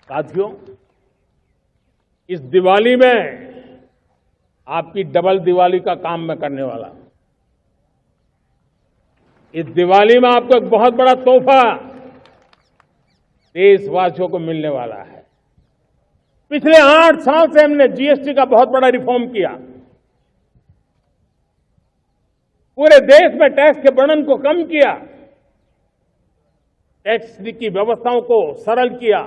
साथियों, इस दिवाली में आपकी डबल दिवाली का काम मैं करने वाला हूं। इस दिवाली में आपको एक बहुत बड़ा तोहफा देशवासियों को मिलने वाला है। पिछले 8 साल से हमने जीएसटी का बहुत बड़ा रिफॉर्म किया। पूरे देश में टैक्स के बर्डन को कम किया, टैक्स की व्यवस्थाओं को सरल किया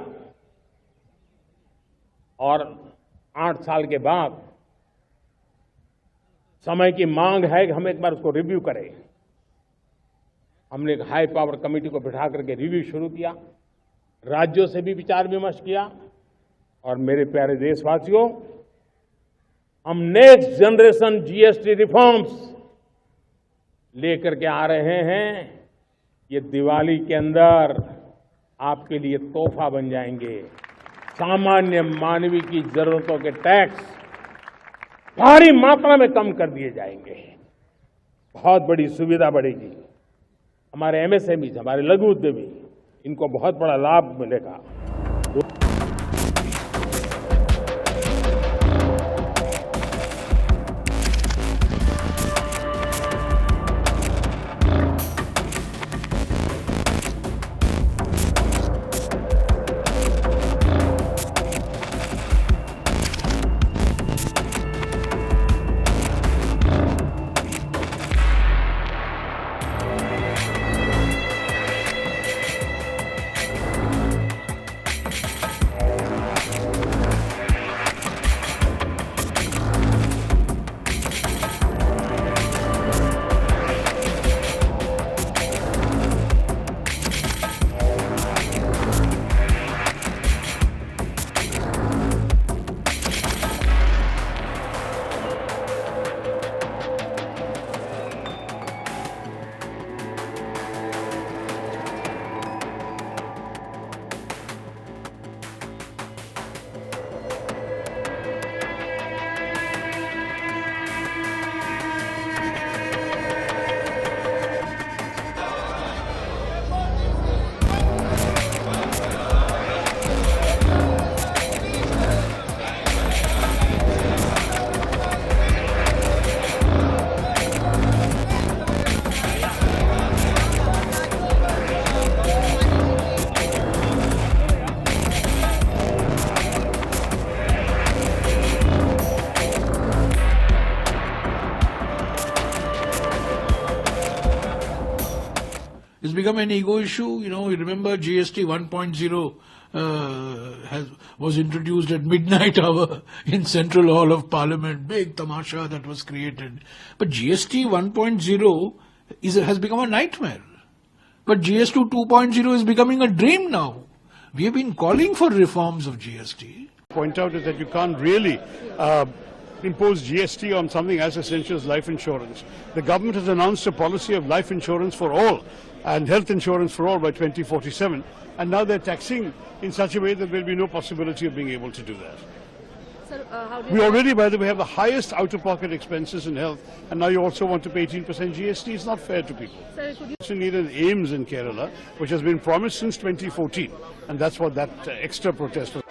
और 8 साल के बाद समय की मांग है कि हम एक बार उसको रिव्यू करें। हमने एक हाई पावर कमेटी को बिठा करके रिव्यू शुरू किया, राज्यों से भी विचार विमर्श किया और मेरे प्यारे देशवासियों, हम नेक्स्ट जनरेशन जीएसटी रिफॉर्म्स लेकर के आ रहे हैं। ये दिवाली के अंदर आपके लिए तोहफा बन जाएंगे। सामान्य मानवीय की जरूरतों के टैक्स भारी मात्रा में कम कर दिए जाएंगे। बहुत बड़ी सुविधा बढ़ेगी। हमारे एमएसएमई, हमारे लघु उद्यमी, इनको बहुत बड़ा लाभ मिलेगा। It's become an ego issue. You remember GST 1.0 was introduced at midnight hour in Central Hall of Parliament. Big tamasha that was created. But GST 1.0 has become a nightmare. But GST 2.0 is becoming a dream now. We have been calling for reforms of GST. Point out is that you can't really impose GST on something as essential as life insurance. The government has announced a policy of life insurance for all and health insurance for all by 2047, and now they're taxing in such a way that there will be no possibility of being able to do that. Sir, how do we already, by the way, have the highest out-of-pocket expenses in health, and now you also want to pay 18% GST. It's not fair to people. Sir, could you We need an AIIMS in Kerala, which has been promised since 2014, and that's what that extra protest was.